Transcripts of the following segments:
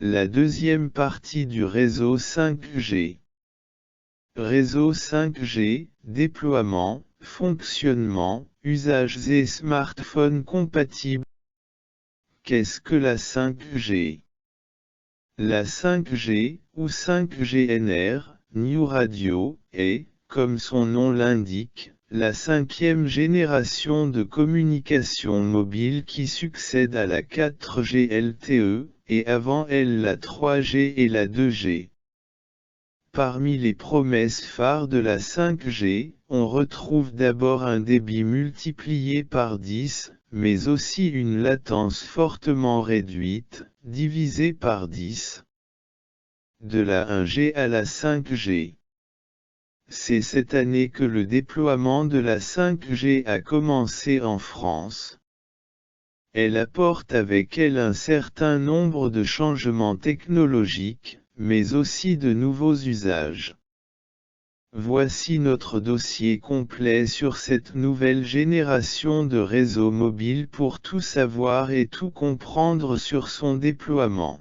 La deuxième partie du réseau 5G. Réseau 5G, déploiement, fonctionnement, usages et smartphones compatibles. Qu'est-ce que la 5G? La 5G, ou 5GNR, New Radio, est, comme son nom l'indique, la cinquième génération de communication mobile qui succède à la 4G LTE, et avant elle la 3G et la 2G. Parmi les promesses phares de la 5G, on retrouve d'abord un débit multiplié par 10, mais aussi une latence fortement réduite, divisée par 10. De la 1G à la 5G. C'est cette année que le déploiement de la 5G a commencé en France. Elle apporte avec elle un certain nombre de changements technologiques, mais aussi de nouveaux usages. Voici notre dossier complet sur cette nouvelle génération de réseaux mobiles pour tout savoir et tout comprendre sur son déploiement.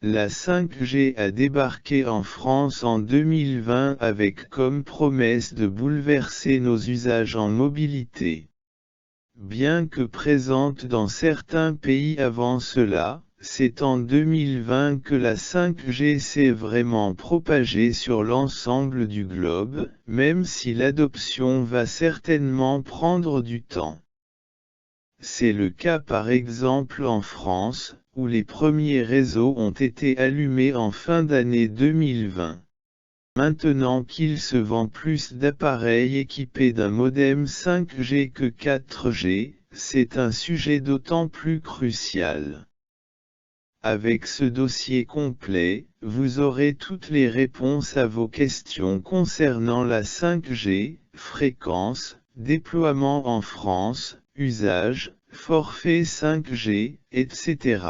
La 5G a débarqué en France en 2020 avec comme promesse de bouleverser nos usages en mobilité. Bien que présente dans certains pays avant cela, c'est en 2020 que la 5G s'est vraiment propagée sur l'ensemble du globe, même si l'adoption va certainement prendre du temps. C'est le cas par exemple en France, où les premiers réseaux ont été allumés en fin d'année 2020. Maintenant qu'il se vend plus d'appareils équipés d'un modem 5G que 4G, c'est un sujet d'autant plus crucial. Avec ce dossier complet, vous aurez toutes les réponses à vos questions concernant la 5G, fréquence, déploiement en France, usage, forfait 5G, etc.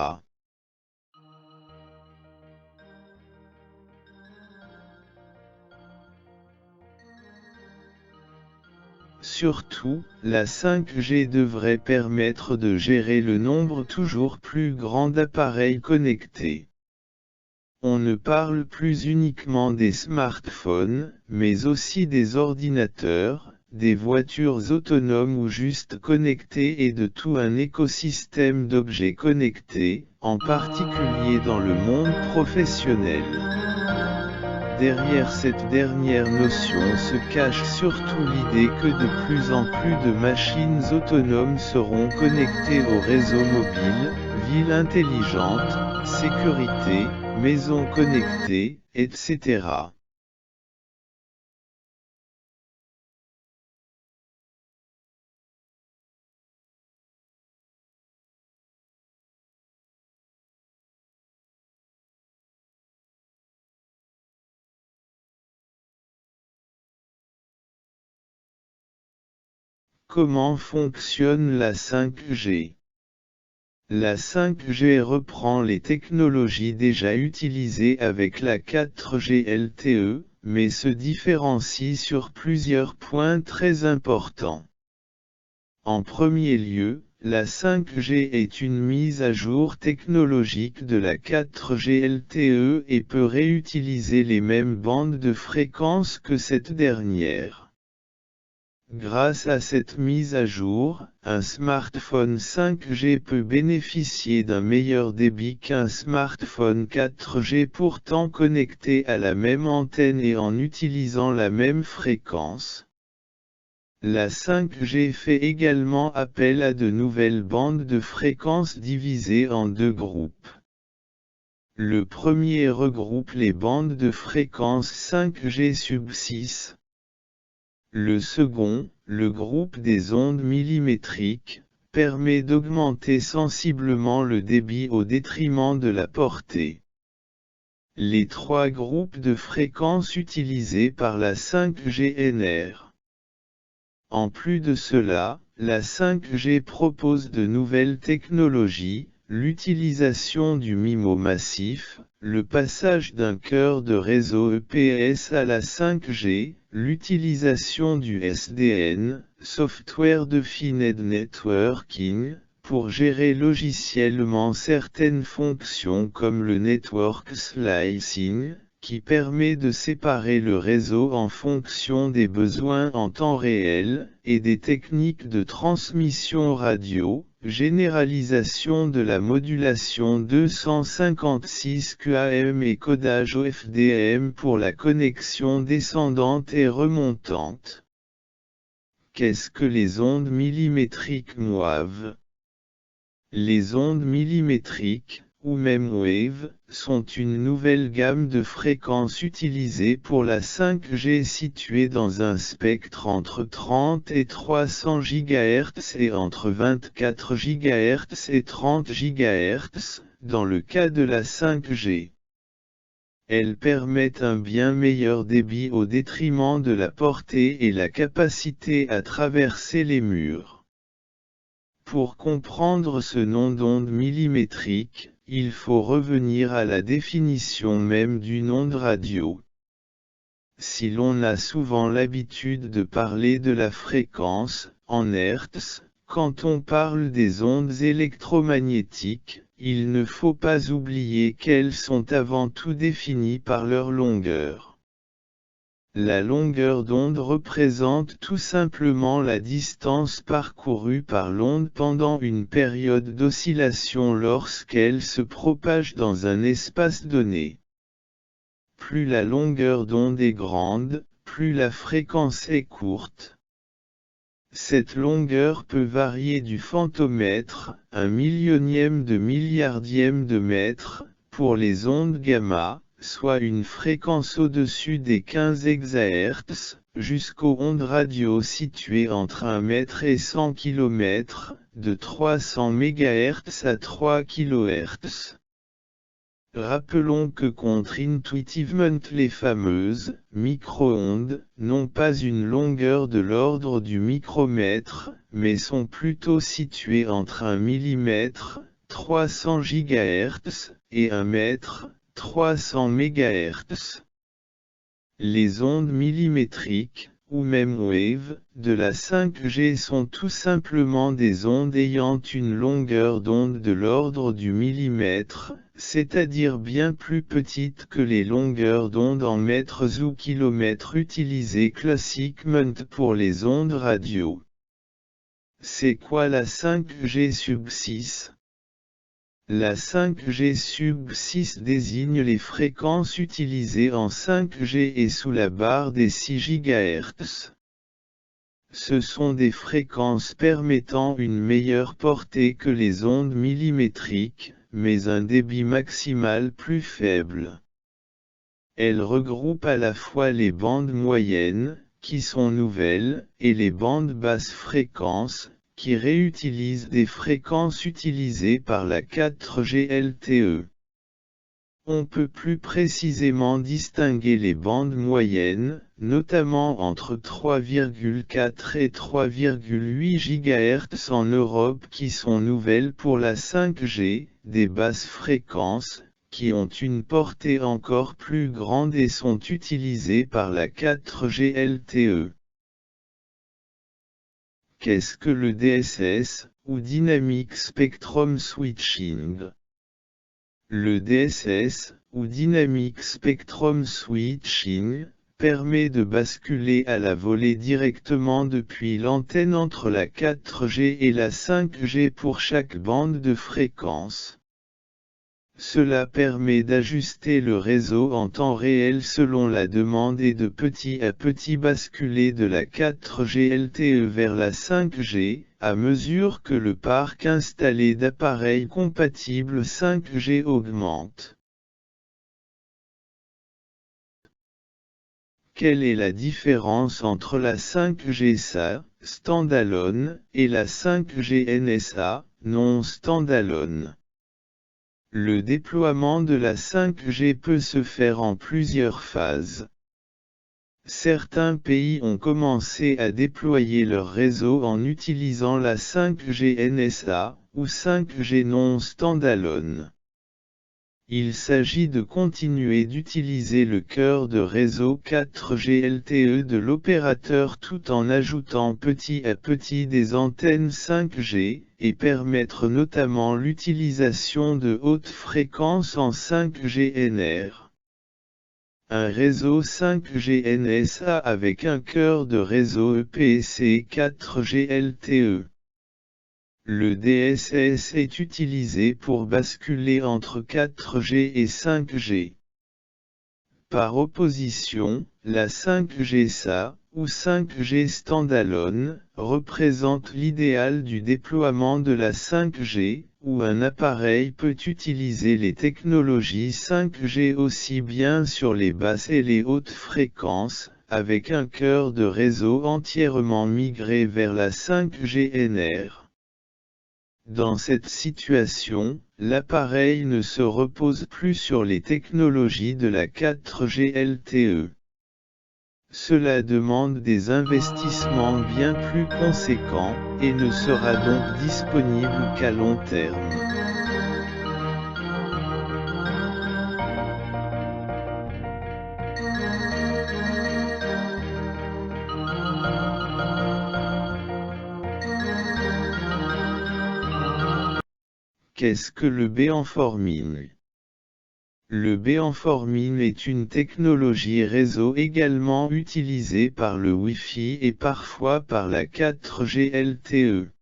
Surtout, la 5G devrait permettre de gérer le nombre toujours plus grand d'appareils connectés. On ne parle plus uniquement des smartphones, mais aussi des ordinateurs, des voitures autonomes ou juste connectées et de tout un écosystème d'objets connectés, en particulier dans le monde professionnel. Derrière cette dernière notion se cache surtout l'idée que de plus en plus de machines autonomes seront connectées au réseau mobile, villes intelligentes, sécurité, maisons connectées, etc. Comment fonctionne la 5G? La 5G reprend les technologies déjà utilisées avec la 4G LTE, mais se différencie sur plusieurs points très importants. En premier lieu, la 5G est une mise à jour technologique de la 4G LTE et peut réutiliser les mêmes bandes de fréquences que cette dernière. Grâce à cette mise à jour, un smartphone 5G peut bénéficier d'un meilleur débit qu'un smartphone 4G pourtant connecté à la même antenne et en utilisant la même fréquence. La 5G fait également appel à de nouvelles bandes de fréquences divisées en deux groupes. Le premier regroupe les bandes de fréquence 5G sub 6. Le second, le groupe des ondes millimétriques, permet d'augmenter sensiblement le débit au détriment de la portée. Les trois groupes de fréquences utilisés par la 5GNR. En plus de cela, la 5G propose de nouvelles technologies, l'utilisation du MIMO massif, le passage d'un cœur de réseau EPS à la 5G, l'utilisation du SDN, Software Defined Networking, pour gérer logiciellement certaines fonctions comme le network slicing, qui permet de séparer le réseau en fonction des besoins en temps réel, et des techniques de transmission radio, généralisation de la modulation 256 QAM et codage OFDM pour la connexion descendante et remontante. Qu'est-ce que les ondes millimétriques MOAV? Les ondes millimétriques, ou même wave, sont une nouvelle gamme de fréquences utilisées pour la 5G située dans un spectre entre 30 et 300 GHz et entre 24 GHz et 30 GHz, dans le cas de la 5G. Elles permettent un bien meilleur débit au détriment de la portée et la capacité à traverser les murs. Pour comprendre ce nom d'onde millimétrique, il faut revenir à la définition même d'une onde radio. Si l'on a souvent l'habitude de parler de la fréquence, en Hertz, quand on parle des ondes électromagnétiques, il ne faut pas oublier qu'elles sont avant tout définies par leur longueur. La longueur d'onde représente tout simplement la distance parcourue par l'onde pendant une période d'oscillation lorsqu'elle se propage dans un espace donné. Plus la longueur d'onde est grande, plus la fréquence est courte. Cette longueur peut varier du femtomètre, 1/1000 de milliardième de mètre, pour les ondes gamma, soit une fréquence au-dessus des 15 GHz, jusqu'aux ondes radio situées entre 1 mètre et 100 km, de 300 MHz à 3 kHz. Rappelons que contre-intuitivement les fameuses micro-ondes n'ont pas une longueur de l'ordre du micromètre, mais sont plutôt situées entre 1 mm, 300 GHz, et 1 mètre, 300 MHz. Les ondes millimétriques, ou même wave, de la 5G sont tout simplement des ondes ayant une longueur d'onde de l'ordre du millimètre, c'est-à-dire bien plus petite que les longueurs d'onde en mètres ou kilomètres utilisées classiquement pour les ondes radio. C'est quoi la 5G sub 6? La 5G sub 6 désigne les fréquences utilisées en 5G et sous la barre des 6 GHz. Ce sont des fréquences permettant une meilleure portée que les ondes millimétriques, mais un débit maximal plus faible. Elles regroupent à la fois les bandes moyennes, qui sont nouvelles, et les bandes basses fréquences, qui réutilisent des fréquences utilisées par la 4G LTE. On peut plus précisément distinguer les bandes moyennes, notamment entre 3,4 et 3,8 GHz en Europe qui sont nouvelles pour la 5G, des basses fréquences, qui ont une portée encore plus grande et sont utilisées par la 4G LTE. Qu'est-ce que le DSS, ou Dynamic Spectrum Switching? Le DSS, ou Dynamic Spectrum Switching, permet de basculer à la volée directement depuis l'antenne entre la 4G et la 5G pour chaque bande de fréquence. Cela permet d'ajuster le réseau en temps réel selon la demande et de petit à petit basculer de la 4G LTE vers la 5G, à mesure que le parc installé d'appareils compatibles 5G augmente. Quelle est la différence entre la 5G SA, standalone, et la 5G NSA, non standalone? Le déploiement de la 5G peut se faire en plusieurs phases. Certains pays ont commencé à déployer leur réseau en utilisant la 5G NSA, ou 5G non standalone. Il s'agit de continuer d'utiliser le cœur de réseau 4G LTE de l'opérateur tout en ajoutant petit à petit des antennes 5G, et permettre notamment l'utilisation de hautes fréquences en 5G NR. Un réseau 5G NSA avec un cœur de réseau EPC 4G LTE. Le DSS est utilisé pour basculer entre 4G et 5G. Par opposition, la 5G SA, ou 5G standalone, représente l'idéal du déploiement de la 5G, où un appareil peut utiliser les technologies 5G aussi bien sur les basses et les hautes fréquences, avec un cœur de réseau entièrement migré vers la 5G NR. Dans cette situation, l'appareil ne se repose plus sur les technologies de la 4G LTE. Cela demande des investissements bien plus conséquents, et ne sera donc disponible qu'à long terme. Qu'est-ce que le béamforming? Le béamforming est une technologie réseau également utilisée par le Wi-Fi et parfois par la 4G LTE.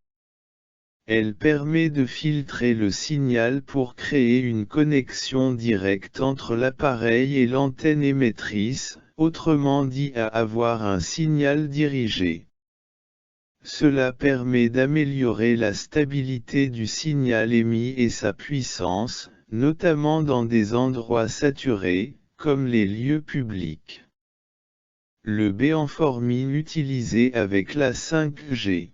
Elle permet de filtrer le signal pour créer une connexion directe entre l'appareil et l'antenne émettrice, autrement dit à avoir un signal dirigé. Cela permet d'améliorer la stabilité du signal émis et sa puissance, notamment dans des endroits saturés, comme les lieux publics. Le béamforming utilisé avec la 5G.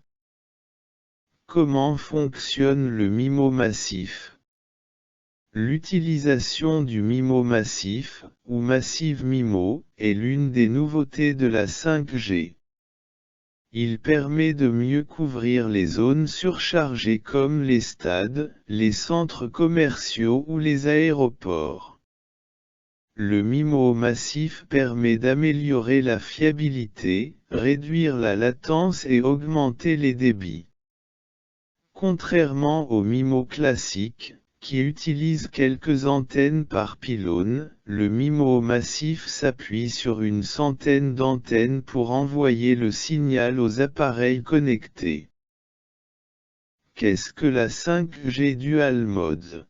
Comment fonctionne le MIMO massif? L'utilisation du MIMO massif, ou Massive MIMO, est l'une des nouveautés de la 5G. Il permet de mieux couvrir les zones surchargées comme les stades, les centres commerciaux ou les aéroports. Le MIMO massif permet d'améliorer la fiabilité, réduire la latence et augmenter les débits. Contrairement au MIMO classique, qui utilise quelques antennes par pylône, le MIMO massif s'appuie sur une centaine d'antennes pour envoyer le signal aux appareils connectés. Qu'est-ce que la 5G Dual Mode?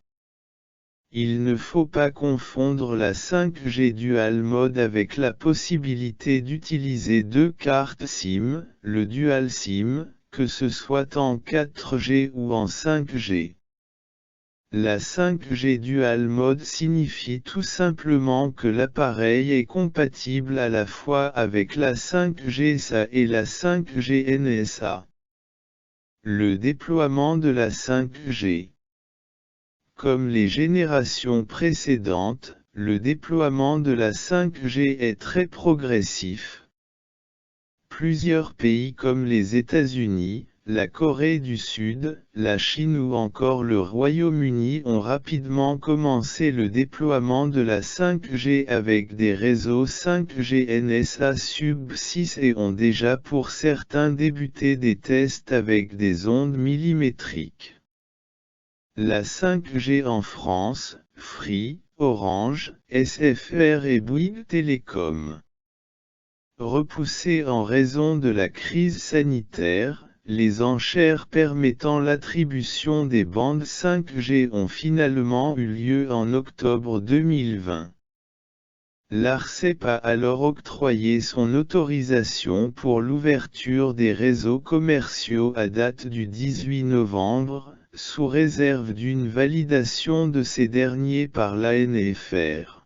Il ne faut pas confondre la 5G Dual Mode avec la possibilité d'utiliser deux cartes SIM, le Dual SIM, que ce soit en 4G ou en 5G. La 5G Dual Mode signifie tout simplement que l'appareil est compatible à la fois avec la 5G SA et la 5G NSA. Le déploiement de la 5G. Comme les générations précédentes, le déploiement de la 5G est très progressif. Plusieurs pays comme les États-Unis, la Corée du Sud, la Chine ou encore le Royaume-Uni ont rapidement commencé le déploiement de la 5G avec des réseaux 5G NSA sub 6 et ont déjà pour certains débuté des tests avec des ondes millimétriques. La 5G en France, Free, Orange, SFR et Bouygues Télécom. Repoussée en raison de la crise sanitaire, les enchères permettant l'attribution des bandes 5G ont finalement eu lieu en octobre 2020. L'ARCEP a alors octroyé son autorisation pour l'ouverture des réseaux commerciaux à date du 18 novembre, sous réserve d'une validation de ces derniers par l'ANFR.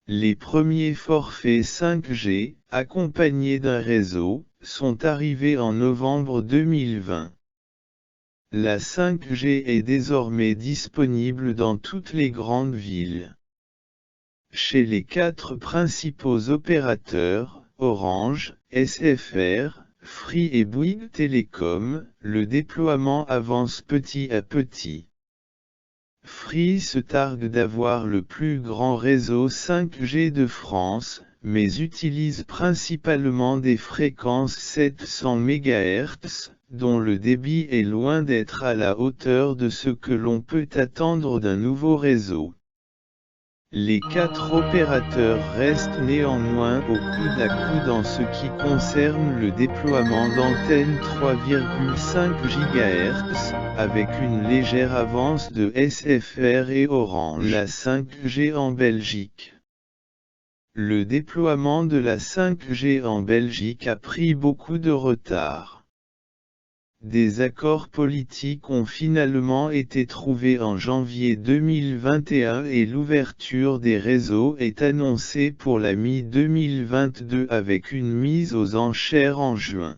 Les premiers forfaits 5G, accompagnés d'un réseau, sont arrivés en novembre 2020. La 5G est désormais disponible dans toutes les grandes villes. Chez les 4 principaux opérateurs, Orange, SFR, Free et Bouygues Télécom, le déploiement avance petit à petit. Free se targue d'avoir le plus grand réseau 5G de France, mais utilise principalement des fréquences 700 MHz, dont le débit est loin d'être à la hauteur de ce que l'on peut attendre d'un nouveau réseau. Les 4 opérateurs restent néanmoins au coude à coude en ce qui concerne le déploiement d'antennes 3,5 GHz, avec une légère avance de SFR et Orange. La 5G en Belgique. Le déploiement de la 5G en Belgique a pris beaucoup de retard. Des accords politiques ont finalement été trouvés en janvier 2021 et l'ouverture des réseaux est annoncée pour la mi-2022 avec une mise aux enchères en juin.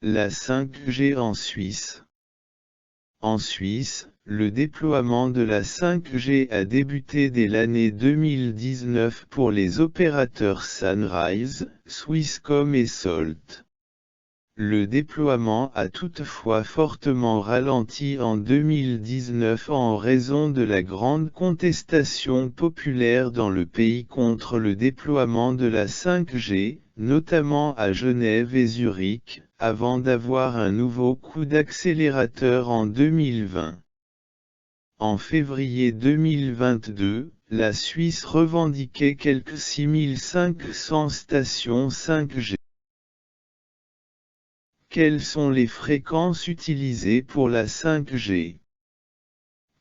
La 5G en Suisse. En Suisse, le déploiement de la 5G a débuté dès l'année 2019 pour les opérateurs Sunrise, Swisscom et Salt. Le déploiement a toutefois fortement ralenti en 2019 en raison de la grande contestation populaire dans le pays contre le déploiement de la 5G, notamment à Genève et Zurich, avant d'avoir un nouveau coup d'accélérateur en 2020. En février 2022, la Suisse revendiquait quelques 6500 stations 5G. Quelles sont les fréquences utilisées pour la 5G?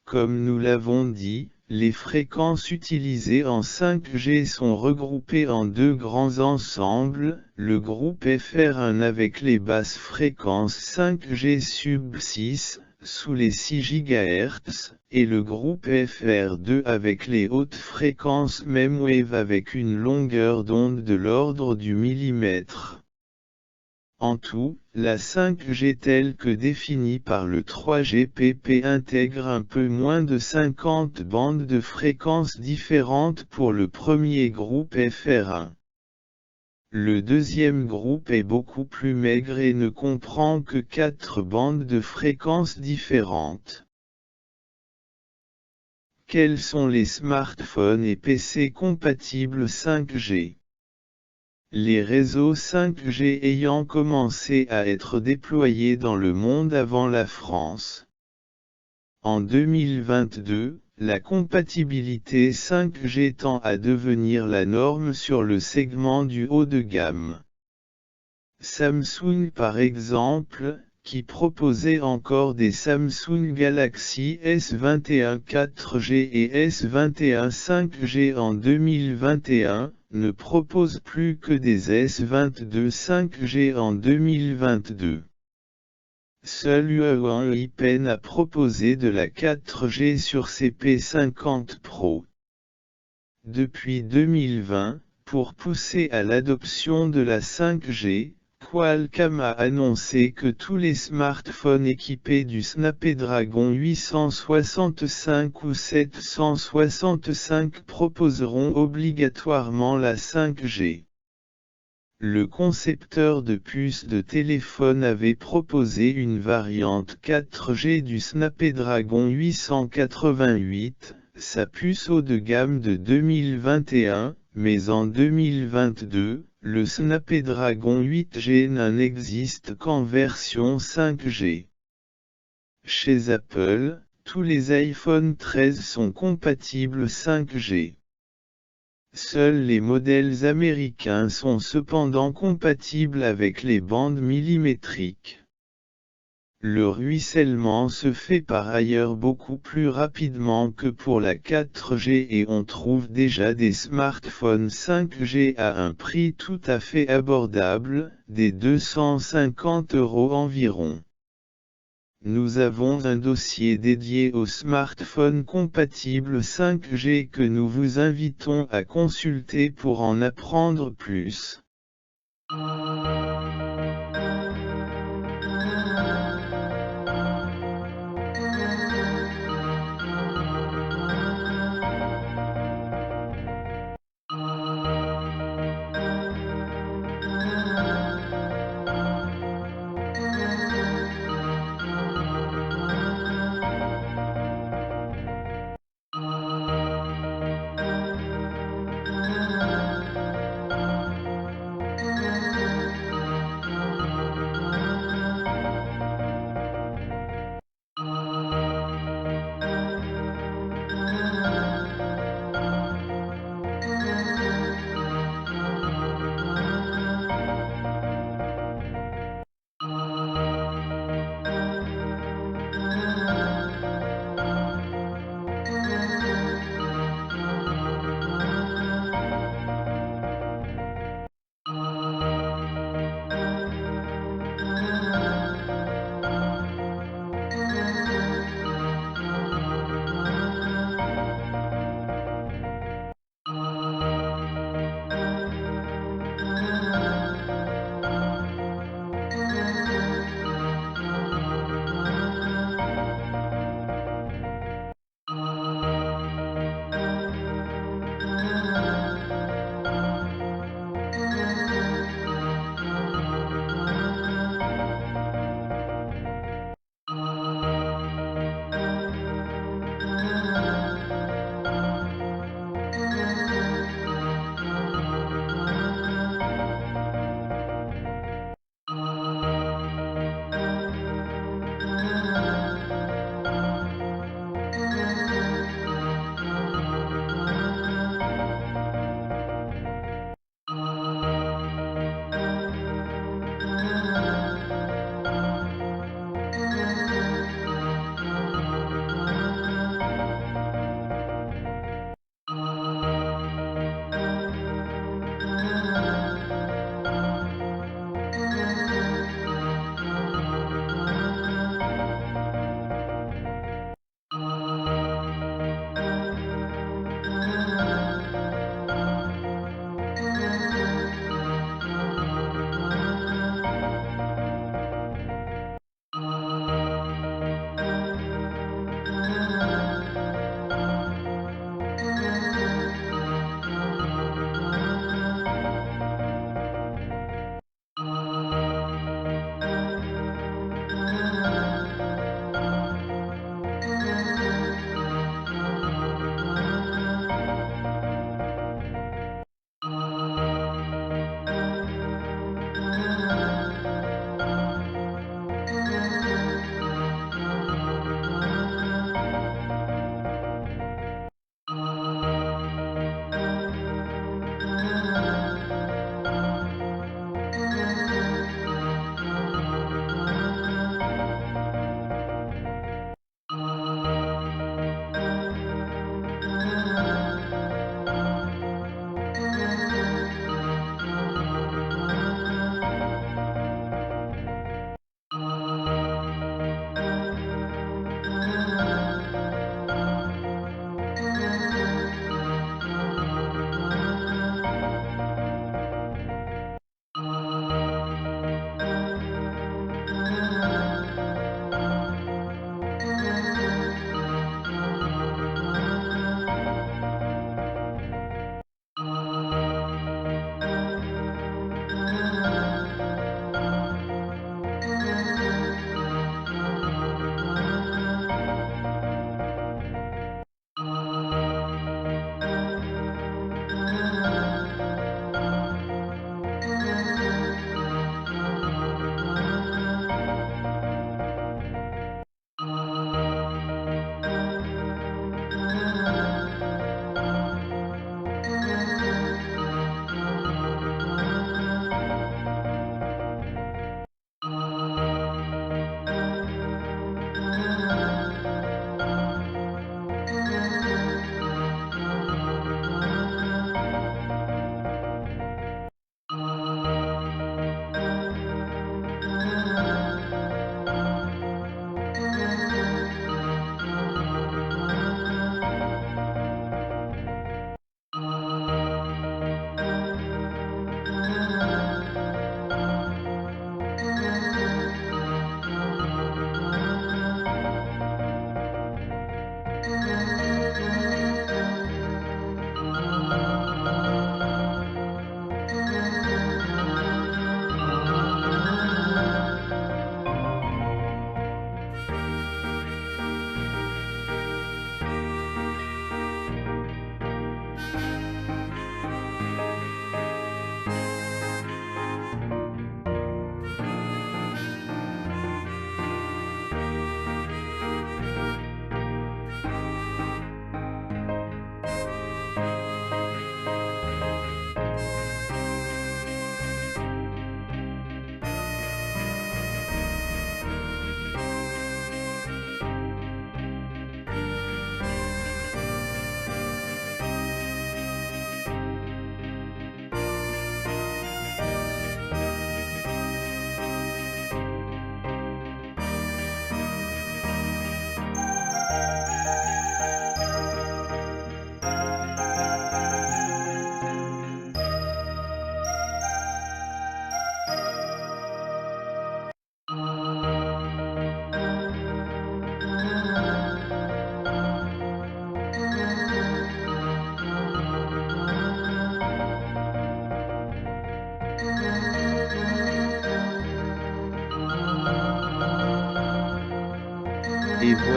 Comme nous l'avons dit, les fréquences utilisées en 5G sont regroupées en deux grands ensembles, le groupe FR1 avec les basses fréquences 5G sub 6, sous les 6 GHz, et le groupe FR2 avec les hautes fréquences mmWave avec une longueur d'onde de l'ordre du millimètre. En tout, la 5G telle que définie par le 3GPP intègre un peu moins de 50 bandes de fréquences différentes pour le premier groupe FR1. Le deuxième groupe est beaucoup plus maigre et ne comprend que 4 bandes de fréquences différentes. Quels sont les smartphones et PC compatibles 5G? Les réseaux 5G ayant commencé à être déployés dans le monde avant la France. En 2022, la compatibilité 5G tend à devenir la norme sur le segment du haut de gamme. Samsung par exemple, qui proposait encore des Samsung Galaxy S21 4G et S21 5G en 2021, ne propose plus que des S22 5G en 2022. Seul Huawei peine à proposer de la 4G sur ses P50 Pro. Depuis 2020, pour pousser à l'adoption de la 5G, Qualcomm a annoncé que tous les smartphones équipés du Snapdragon 865 ou 765 proposeront obligatoirement la 5G. Le concepteur de puces de téléphone avait proposé une variante 4G du Snapdragon 888, sa puce haut de gamme de 2021, mais en 2022, le Snapdragon 8G n'existe qu'en version 5G. Chez Apple, tous les iPhone 13 sont compatibles 5G. Seuls les modèles américains sont cependant compatibles avec les bandes millimétriques. Le ruissellement se fait par ailleurs beaucoup plus rapidement que pour la 4G et on trouve déjà des smartphones 5G à un prix tout à fait abordable, des 250 € environ. Nous avons un dossier dédié aux smartphones compatibles 5G que nous vous invitons à consulter pour en apprendre plus.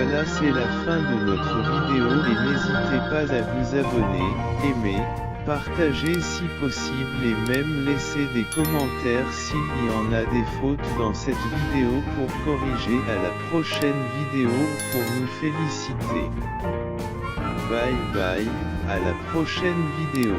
Voilà, c'est la fin de notre vidéo et n'hésitez pas à vous abonner, aimer, partager si possible et même laisser des commentaires s'il y en a des fautes dans cette vidéo pour corriger à la prochaine vidéo ou pour nous féliciter. Bye bye, à la prochaine vidéo.